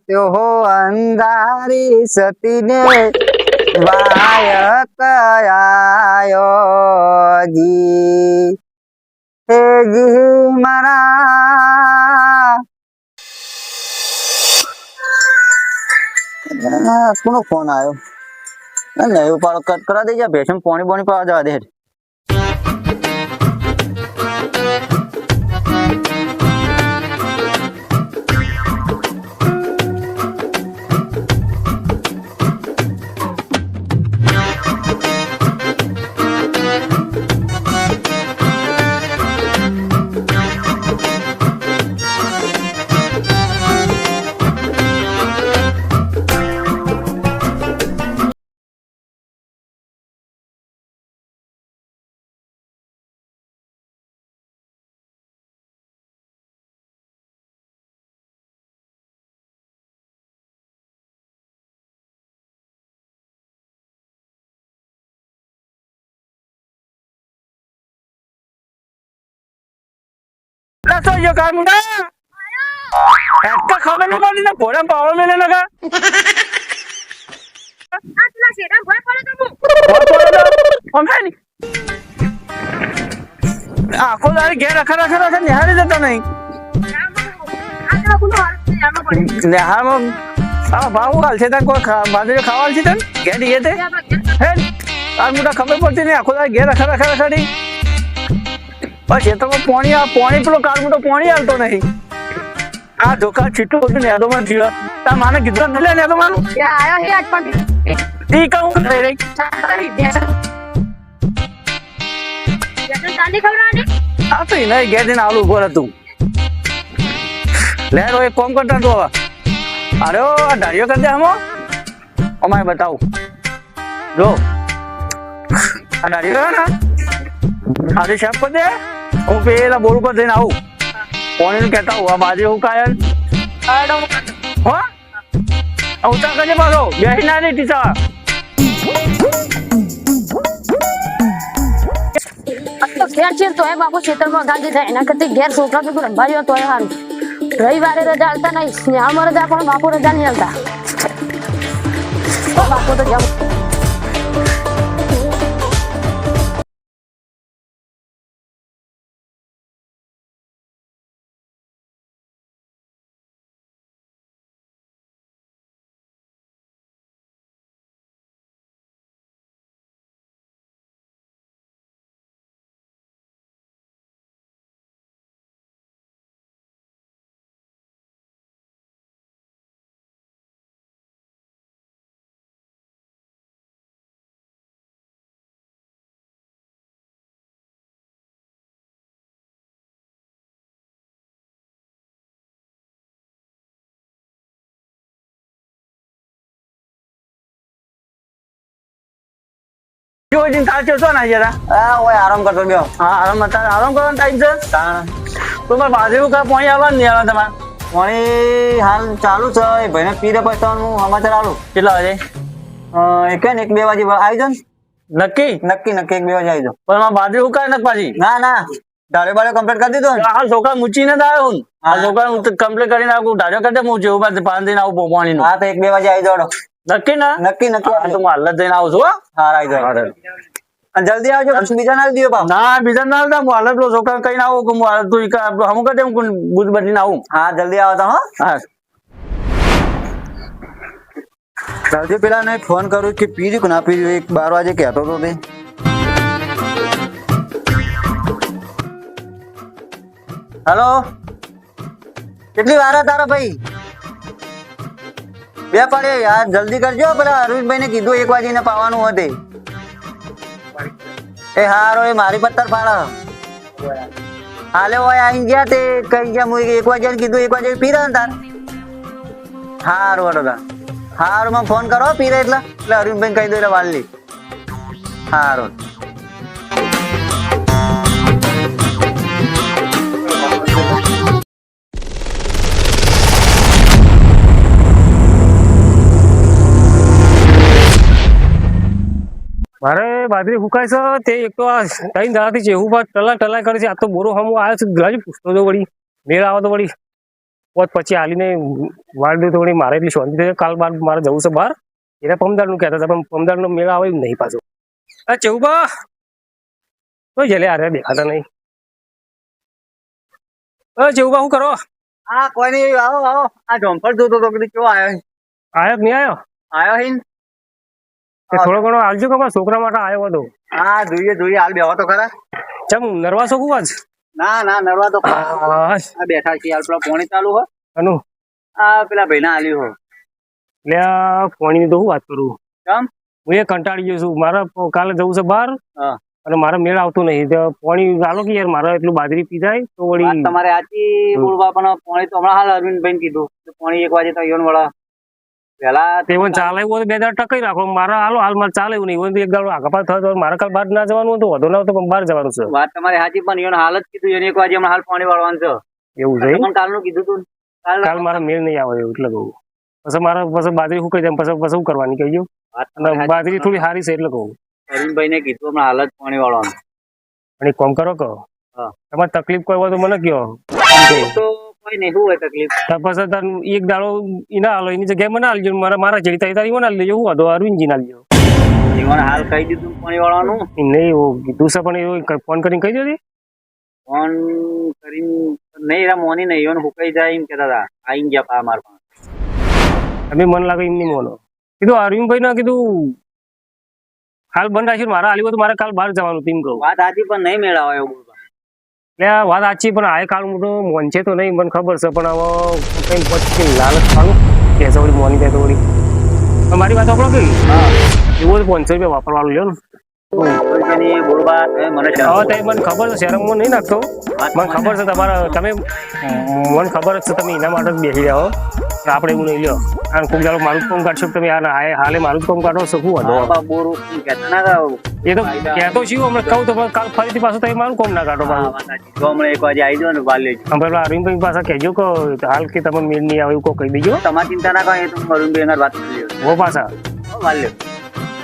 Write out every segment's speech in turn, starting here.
त्यो हो अंधारी सतीने वायक आयो जी हे जी मारा કોનો ફોન આવ્યો? નહીં ઉપાડો, કટ કરા દે. ભેસણ પાણી પાણી પાવા જવા દે. तो ये कार मुंडा खबर नहीं पड़ी ना फोड़ा पावर में लेना का આટલા શેડા ભય પડે તો हम है नहीं आखो दारी घेर रखा निहारी देता नहीं આટલા ગુનો આમાં પડે निहार में आ बाबू हाल से तक कोई बांधे खावाल छी तन घेर दिए थे है आज मुझे खबर पड़ती नहीं आखो दारी घेर रखा नहीं बस ये तो पानी पेलो कार में तो पानी हालतो नहीं आ धोखा छीटू होती ने तो मन जीवा ता माने किधर न ले ने तो मानो या આયો હે આજ પણ ઈ કહું કરે રે ચાલી દેસન ચાલી ખવરાને आ तो ही नहीं गए दिन आलू बोला तू ले रो एक काम करता तू अब अरे ओ डारियो कर दे हम ओ मैं बताऊं जो आ डारियो है ना अरे शेफ को दे હું પેલા બોર ઉપર જઈને આવું પાણીનું કહેતા હું આ બાજુ હું કાયલ હો ઉતા કરજે પાછો બેસી ના રહી ટીચર તો ઘેર છે તો એ બાપુ ખેતરમાં ગાંધી થાય એના કરતી ઘેર છોકરા તો રંભારીઓ તો એ સારું રવિવારે રજા હાલતા નહીં સ્નેહામાં રજા પણ બાપુ રજા નહીં હાલતા બાપુ તો જાવ જો दिन था चलतो ना जरा આ ઓય આરામ કરતો બેહો. હા આરામ કરવાનો ટાઈમ છે તો મારે બાજુ કા પાણી આવવાનું નહીં આવે તમારે પાણી હાલ ચાલુ છે એ ભાઈને પીરે પછતાવાનું સમાચાર આલું. કેટલા વાગે એક ને 1-2 વાગે આવી જાવ ને. નક્કી નક્કી 1-2 વાગે આવી જાવ. પણ મારે બાજુ કાય નક પાછી ના ધારે બારે કમ્પ્લીટ કરી દીધો ને. આ છોકરા મૂચીને જ આવ્યો હું આ છોકરા હું કમ્પ્લીટ કરીને આવું ધાર્યો કરી દે હું જેવું પાસે 5 દિન આવું પાણી નું હા તો 1-2 વાગે આવી જાવ. નક્કી ના નક્કી તો હું હાલ જ જઈને આવું છું હો હા આવી જાવ. અને જલ્દી આવજો પછી બીજા ના દીધો પાવ. ના બીજા ના આવતા હું હાલ જ છોકરા કઈ ના આવું કે હું હાલ તું હમું કરી દે હું બુધ બદલીને આવું હા જલ્દી આવતા હો. હા રાજો પેલા ને ફોન કરું કે પીર્યું કે ના પીર્યું 12 વાગે કહેતો હતો તે. હેલો કેટલી વાર તારા ભાઈ બે પડે યાર જલ્દી કરજો પેલા અરવિંદભાઈ ને કીધું 1 વાગે ને પાવાનું હોતે એ હારો એ મારી પત્તર ફાળા હાલે હોય આઈ ગયા તે કઈ ગયા હું 1 વાગે કીધું 1 વાગે પીરા ને તાર હારું વડોદા હારું માં ફોન કરો પીરે એટલે અરવિંદભાઈ કહી દો એટલે વાલી હારું મારે બાજરી ફૂકાય છે તે એક તો આ 3 દાડાથી જેવું ટલા કરે છે આ તો બોરો હમો આવ્યો છે ગલાજી પૂછતો તો વળી મેળ આવે તો વળી પોત પછી હાલીને વાળ દે થોડી મારે એટલી શાંતિ થઈ કાલ બાર મારે જવું છે બહાર એને પમદાર નું કહેતા હતા પણ પમદાર નો મેળા આવે એમ નહીં પાછો આ ચેવુબા કોઈ જલે આરે દેખાતા નહીં ચેવુબા શું કરો હા કોઈ નહીં, આવો આવો. આ જમ્પર જોતો તો કીધું કેવો આવ્યો આયો કે નહીં આવ્યો આવ્યો હિન. તે થોડો ઘણો આવજો કે મારા છોકરા માટે આવ્યો હતો હા જોઈએ જોઈએ, હાલ બેહો તો ખરા. ચમ નરવાસો ખૂબ આજ ના ના નરવા તો આ બસ બેઠા છીએ હાલ. પેલા પોણી ચાલુ હોય અનુ આ પેલા ભાઈ ના હાલ્યું હોય. એટલે આ પાણીની તો હું વાત કરું કેમ? હું એ કંટાળી ગયો છું મારે કાલે જવું છે બહાર હા. અને મારે મેળ આવતું નહીં તો પાણી ચાલો કે યાર મારે એટલું બાજરી પી જાય તો વાત વળી તમારે આથી બોલવા પણ પોણી તો હમણાં હાલ અરવિંદભાઈ કીધું કે પોણી 1 વાગે તો યોન વળા પેલા તે મને ચાલે એવું હોય તો 2 દાડા ટકાઈ રાખો મારે હાલો હાલ મારે ચાલે એવું નહીં હોય તો એક દાડો આગળ થયો તો મારે કાલ બહાર ના જવાનું હતું વધુ ના તો પણ બહાર જવાનું છે વાત તમારી સાચી, પણ યોન હાલ જ કીધું એને 1 વાગે હમણાં હાલ પોણી વાળવાનું છે. એવું છે પણ કાલનું કીધું તું કાલ મારે મેળ નહીં આવે એવું એટલે કહું પછી મારે પછી બાજરી સુકાઈ જાય પછી શું કરવાની કહીજો અને બાજરી થોડી સારી છે એટલે કહું અરવિંદભાઈ ને કીધું હમણાં હાલ જ પોણી વાળવાનું. અને એક કામ કરો કહો હા. તમારે તકલીફ કોઈ હોય તો મને કહો તો કોઈ નહીં, શું હોય તકલીફ? તો પછી તાર એક દાડો એના હાલો એની જગ્યાએ મને હાલજો મારા જેડી તારી મને હાલ લેજો હું હતો અરવિંદજી ને હાલજો જીવન હાલ કહી દીધું પોણી વાળવાનું. નહીં એવું કીધું છે પણ એવું ફોન કરીને કહી દો ફોન કરીને નહીં રા મોની નહીં યોન હુકાઈ જાય એમ કેતા હતા. આઈ ગયા પા માર પાસે. તમે મન લાગે એમ નહીં મોનો કીધું અરવિંદભાઈ ના કીધું હાલ બંધ રાખ્યું મારા હાલી હોય તો મારે કાલ બહાર જવાનું તેમ કહું વાત સાચી પણ નહીં મેળાવો એવું બોલવા. એટલે આ વાત સાચી પણ આ કાળ મોટો મોન છે તો નહીં મને ખબર છે પણ હવે કઈ પછી લાલચ પાડું કે વળી મોની જાય તો વળી મારી વાત આપણો કઈ હા એવું તો 500 રૂપિયા વાપરવાનું લ્યો ને અરવિંદભાઈની બોલવા મને હવે તે મને ખબર છે શેરમમાં નહીં નાખતો મને ખબર છે તમારા તમે મને ખબર જ છે તમે એના માટે જ બેસી જાઓ આપણે એવું નહીં લ્યો અને કોઈક દાડો મારું જ કામ કાઢશો તમે હાલે મારું જ કામ કાઢો છો શું હતો બોરું કહેતા ના હતા. એ તો કહેતો છું હમણાં કહું તો કાલ ફરીથી પાછું તમે મારું કામ ના કાઢો હા, પાછું વાત સાચી. તો હમણાં 1 વાગે આવી જાઓ ને વાલ લેજો. પેલા અરવિંદભાઈ પાછા કહેજો કે હાલ કે તમને મેળ નહીં આવે એવું કોઈ કહી દેજો તમારી ચિંતા ના કરો, એ તો હું અરવિંદભાઈ આગળ વાત કરી લઉં. હો પાછા વાલ લેજો.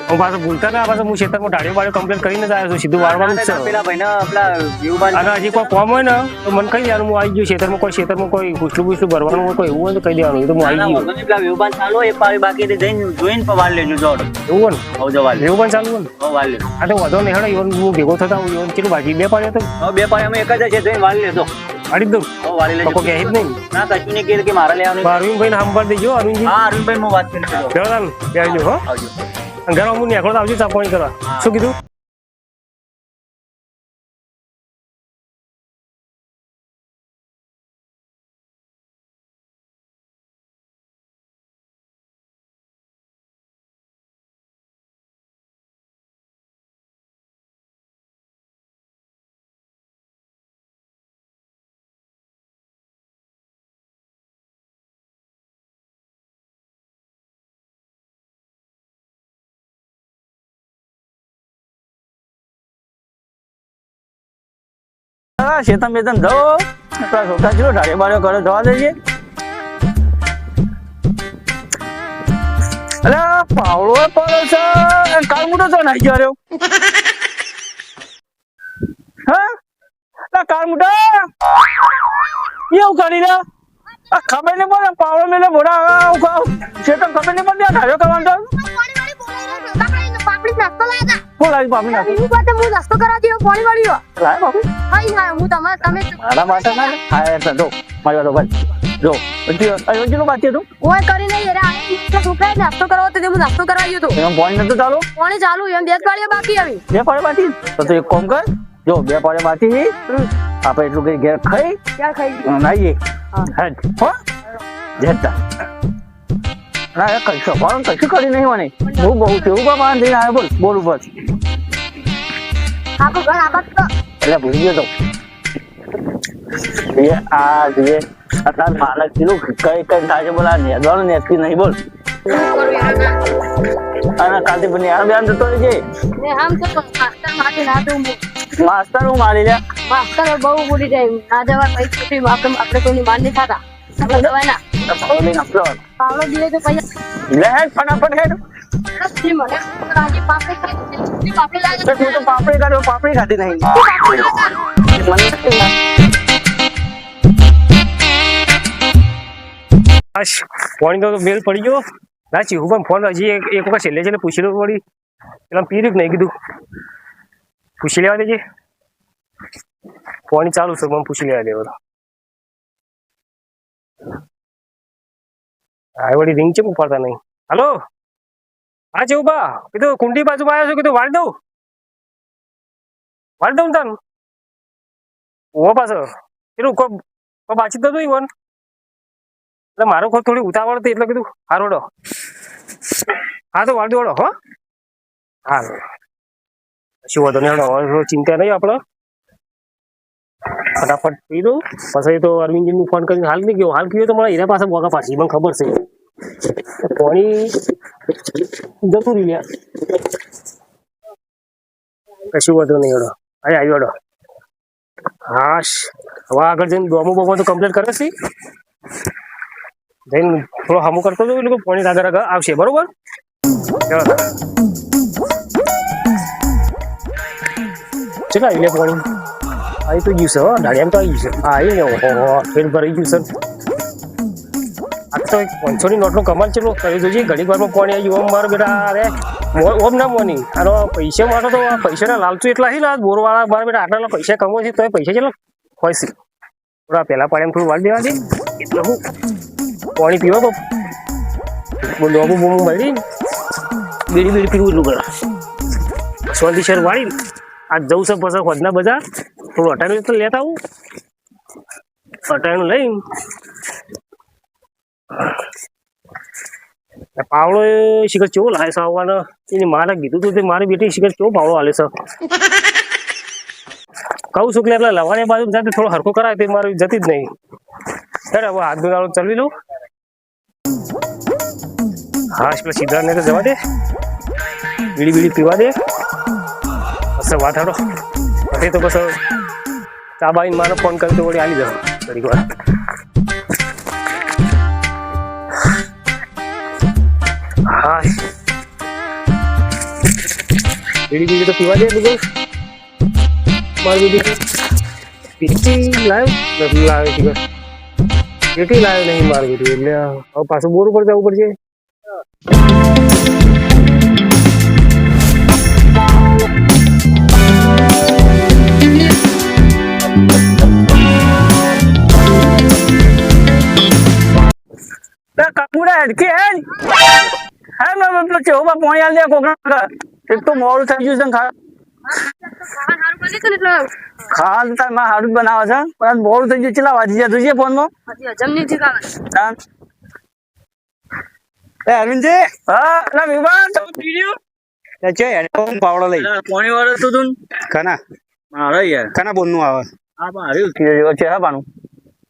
હું પાછું ભૂલતા ના પાછું હું ખેતરમાં ઢાળીઓ બાળીઓ કમ્પ્લેન કરીને જ આવ્યો છું સીધું વાળવાનું જ છે પેલા ભાઈને પેલા વ્યૂબાન અને હજી કોઈ કોમ હોય ને તો મને કહી દેવાનું હું આવી ગયું ખેતરમાં કોઈ પૂછલું ભરવાનું હોય કોઈ એવું હોય તો કહી દેવાનું એ તો હું આવી ગયું પેલા વ્યૂબાન ચાલુ હોય, એક પાળી બાકી હતી, જઈને જોઈને પણ વાલ લેજો. જોડો એવું હોય ને આવજો વાલ લેજો. એવું પણ ચાલુ હોય ને હો વાલ લેજો. આ તો વધો નહીં હેડો ઈવન હું ભેગો થતા હું ઈવન કેટલું બાકી 2 પાડ્યો તો હવે 2 પાળી અમે એક જ છે, જઈને વાલ લેજો. પાડી જ દઉં હો વાલી લેજો. લોકો કહે જ નહીં ના કશું નહીં કહે કે મારે લેવાનું. અરવિંદભાઈ ને સાંભળ દેજો અરવિંદજી હા અરવિંદભાઈ હું વાત કરી લઉં. ચલો તાન બેસજો હો આવજો. અને ઘરે હું નીકળો તો આવજો ચા પાણી કરવા શું કીધું શેતમ બેતમ જાઓ પેલા છોકરા ચલો ઢાળીઓ બાળીઓ કરે જવા દેજે. અરે પાવડો પડો છે કાળ મોટો તો નાઈ ગયો રહ્યો હા કાળ મોટા એવું કરી લે ખબર નહીં પડે પાવડો મેલે બોડા શેતમ ખબર નહીં પડે ઢાળીઓ કરવાનો શું લાવી પાપડી નાખી હું રસ્તો કરાવી દઉં પાણી વાળી લાય બાપુ હું તમે મારા માટે ના હા એટલે જો મારી વાત ભાઈ જો હજી બાકી હતું કોઈ કરી નહીં યાર આ છોકરાએ નાસ્તો કરવો તો હું નાસ્તો કરાવ્યો હતો એમ પાણી નતું ચાલુ પાણી ચાલુ એમ 2 પાળીઓ બાકી આવી 2 પાડે બાકી તો તું એક કામ કર જો 2 પાડે બાકી આપણે એટલું કઈ ઘેર ખાઈ ક્યાં ખાઈ નાઈએ હેડ હો જેતા ના એ કશો પણ કશું કરી નહીં મને હું બહુ કેવું બાબા જઈને આવ્યો બોલ ઉપર આખું ઘર આબાદ તો એટલે ભૂલી ગયો તો એ આ જે અત્યારે માલક કીધું કઈ થાય છે બોલા નેદવાનું નેદકી નહીં બોલ અને કાલથી પણ યાર બેન જતો રહેજે ને આમ તો માસ્ટર માટે ના દઉં માસ્ટર હું મારી લે માસ્ટર બહુ બોલી જાય ના જવા પૈસા આપણે કોઈની માન નહીં ખાતા આપણે દવાના પાવડો લઈને આપલો પાવડો દીધો તો પૈસા લે હેડ ફટાફટ હેડ મને આજે પાપડી લાગે તો તું તો પાપડી કાઢો પાપડી ખાધી નહીં મને બસ પાણી તો બેલ પડી ગયો ના ચીહુ પણ ફોન હજી એક વખત છેલ્લે છેલ્લે પૂછી લેવું પડી પેલા પીર્યું કે નહીં કીધું પૂછી લેવા દેજે પાણી ચાલુ છે મને પૂછી લેવા દેવો આ વળી રિંગ છે ઉપાડતા નહીં હાલો હા છે ઉભા કીધું કુંડી બાજુમાં આવ્યો છું કીધું વાળી દઉં તાન ઓ પાછો પેલું બાચી તો ઈવન એટલે મારો ખોટ થોડી ઉતાવળ હતી એટલે કીધું હા રોડો હા તો વાળી દોડો હો હા શું વાંધો નહીં હવે ચિંતા નહીં આપણે ફટાફટ પી દઉં પછી તો અરવિંદજીને ફોન કરીને હાલ નહીં ગયો હાલ ગયો તો મારા એના પાસે બોગા પાછી મને ખબર છે પાણી જતું રહ્યું યાર કશું વાંધો નહીં એડો હા આવ્યો એડો હા હવે આગળ જઈને ડોમો બોમો તો કમ્પ્લીટ કરે છે જઈને થોડો હમું કરતો હતો એટલે પાણી આગળ આગળ આવશે બરોબર ચાલો ચલા એટલે પાણી આવી તો ગયું છે હો ડાળિયામાં તો આવી ગયું છે હા આવીને ઓહો ફેર ભરાઈ ગયું છે આ તો 500 ની નોટનો કમાલ ચેટલો કરી જોજે ઘણી વારમાં પાણી આવી ગયું મારો બેટા અરે ઓમ ના મોની આનો પૈસા માટે તો પૈસાના લાલચું એટલા છે ને બોરવાળા મારા બેટા આટલા પૈસા કમાવો છે તો પૈસા ચેટલા હોય છે થોડા પહેલા પાણી થોડું વાળી દેવા દે એટલે હું પાણી પીવો તો બોલો બૂમ મળી બીડી પીવું એટલું કરે સોલથી શેર વાળી આ જવું છે પછી ખોદના બજાર થોડું અટાણું તો લેતા આવું અટાણું લઈને પાવડો શિખર કેવો લાવે છે આવવાનો એની મારે કીધું હતું તે મારી બેટી શિખર કેવો પાવડો હાલે છે કહું છું કે એટલે લવાને બાજુ જાતે થોડો હરખો કરાય તે મારી જતી જ નહીં ત્યારે હવે હાથ ધોવાનું ચલવી લઉં હા પેલા સિદ્ધાર્થને તો જવા દે બીડી પીવા દે બસ વાત હાડો પછી તો બસ ચા બાઈને મારે ફોન કરી તો વળી આવી જાવ ઘડીક વાર હા બીડી તો પીવા દે બધું મારી બીડી પીટી લાવે છે પેટી લાવે નહીં મારી બીડી એટલે હવે પાછું બોર ઉપર જવું પડશે કપૂરા હેડ કે હેડ હા મેં કેવું પાણી આલ દે કોકના એક તો મોડું થઈ ગયું છે ખાવાનું તાર માં હારું બનાવે છે પણ મોડું થઈ ગયું કેટલા વાજી ગયા તું ફોનમાં અરવિંદજી હા ના વિવાહ તમે પી રહ્યો છે પાવડો લઈ પાણી વાળો તું કના મારો યાર કના બોન નું આવે હા મારું છે હા પાનું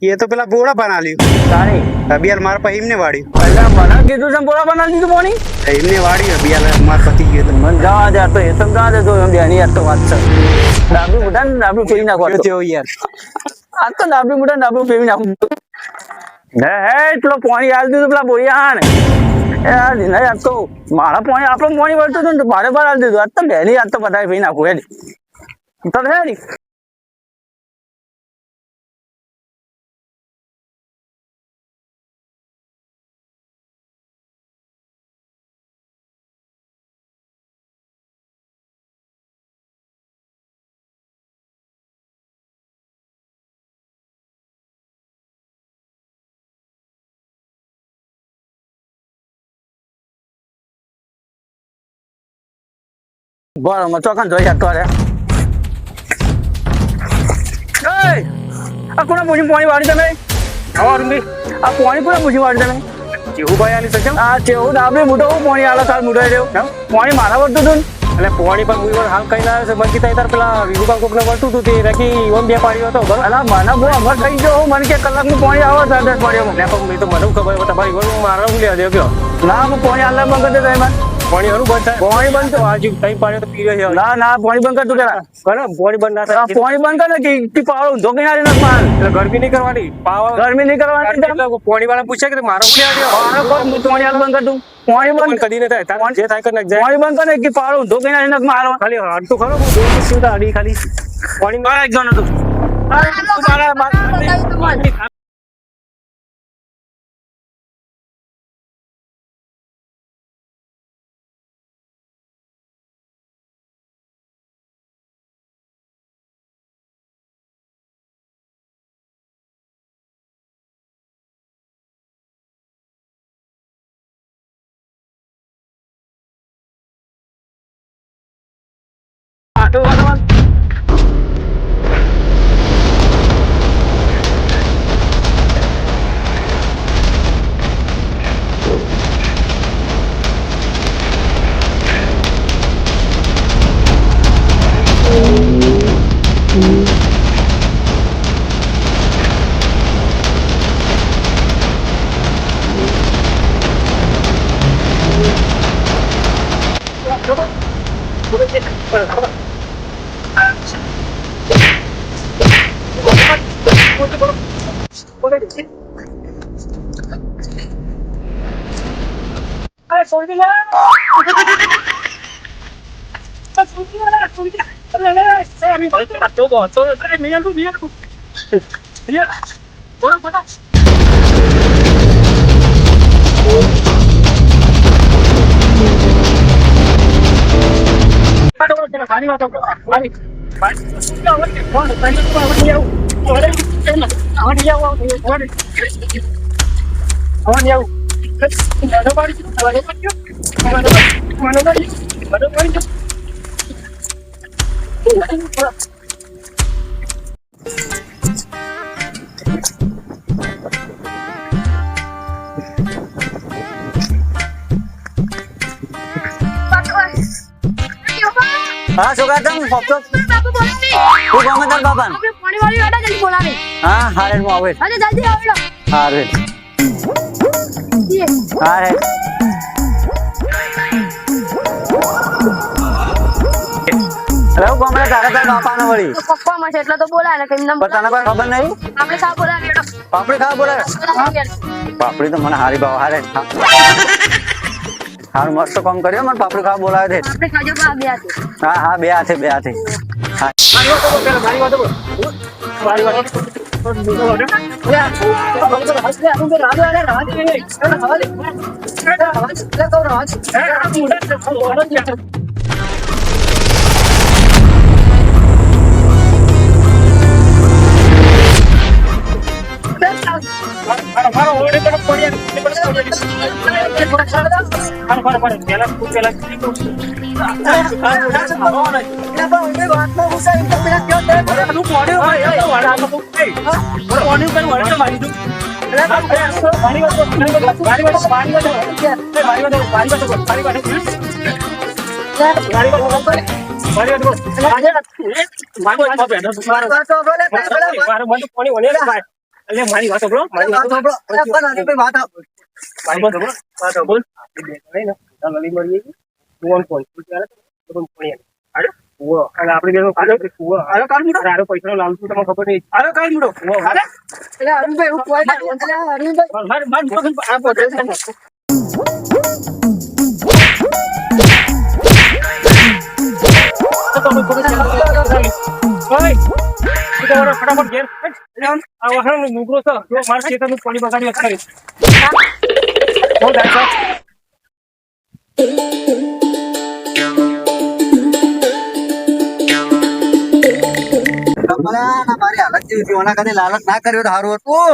એ તો પેલા બોડા બના લ્યું તારી અબિયાર મારા પાસે એમને વાડ્યું પહેલા મને કીધું છે બોડા બના દીધું પાણી એમને વાડ્યું અબિયાર માર પતિ ગયો તો મન જવા દે તો એ તો જવા દે તો એમ બેની યાર તો વાત છે ડાબુ મુઢા ને ડાબુ ફેરી નાખો તો યાર આ તો ડાબુ મુઢા ડાબુ ફેરી નાખું હે એટલો પાણી આલ દીધું પેલા બોરિયા ને યાર દિના યાર તો મારા પાણી આપણો પાણી વળતું હતું ને ભારે ભાર આલ દીધું આ તો બેની યાર તો બધા ફેરી નાખું હેડી તો હેડી બરાબર ચોકન જોઈ શકતો રે આ કોના પૂછી પાણી વાળી તમે આ પાણી કોના પૂછી વાળી તમે ચેવું ભાઈ આલી સજ્જમ આ ચેવું ડાબે મોટો પાણી આલો સાલ મોટો રહ્યો પાણી મારા વળતું હતું એટલે પાણી પણ મુઈ હાલ કઈ ના છે મન કીધા તાર પેલા વિરુબા કોકને વળતું હતું તે રાખી ઓમ બે પાડ્યો હતો બરાબર અલા મને બહુ અમર થઈ ગયો મને કે કલાકનું પાણી આવે 10 પાડ્યો એટલે પણ મેં તો મને ખબર તમારી વળ મારા હું લેવા દે ગયો ના હું પાણી આલા બંધ કરી દે તમે પાણી હરું બંધ થાય પાણી બંધ તો આજુ તઈ પાડ્યો તો પીરે છે ના ના પાણી બંધ કર તું કેરા પાણી બંધ ના થાય પાણી બંધ કર ને કે પાવડો ધોકી નાખી નાખ માર એટલે ગરમી નહીં કરવાની ગરમી નહીં કરવાની પાણી વાળા પૂછે કે મારો હું લેવા દે પાણી આલ બંધ કર તું પાણી બંધ કદી ને થાય તાર જે થાય કર નાખ જાય પાણી બંધ કર ને કે પાવડો ધોકી નાખી નાખ મારો ખાલી હાડ તો ખરો હું દોડ છું તારી ખાલી પાણી મારા એક જણ હતું મારા હા છોકરા તમે ફક્ત બાપુ બોલાવે તું ગમે તાર બાપા આપણે પાણી વાળી વાડા જલ્દી બોલાવે હા હારે હું આવે અરે જલ્દી આવડો હારે હારે હેલો ગમે તારા તાર બાપાને વળી પપ્પા માં છે એટલે તો બોલાવે કે એમને પણ તને કોઈ ખબર નહીં આપણે સા બોલાવે પાપડી ખાવા બોલે પાપડી તો મને હારી ભાવ હારે હારું મસ્ત કામ કર્યો મને પાપડી ખાવા બોલાવે છે આપણે ખાજો બા બે હાથે હા હા બે હાથે હા મારી વાત સાંભળો આપડે પૈસા લાવશું તમને ખબર નહીં ફટાફટ ઘેર આ વાહન નુકરો છે મારા ખેતરનું પાણી બગાડી અત્યારે મારી હાલત જેવી હતી ઓના કદી લાલચ ના કર્યો તો સારું હતું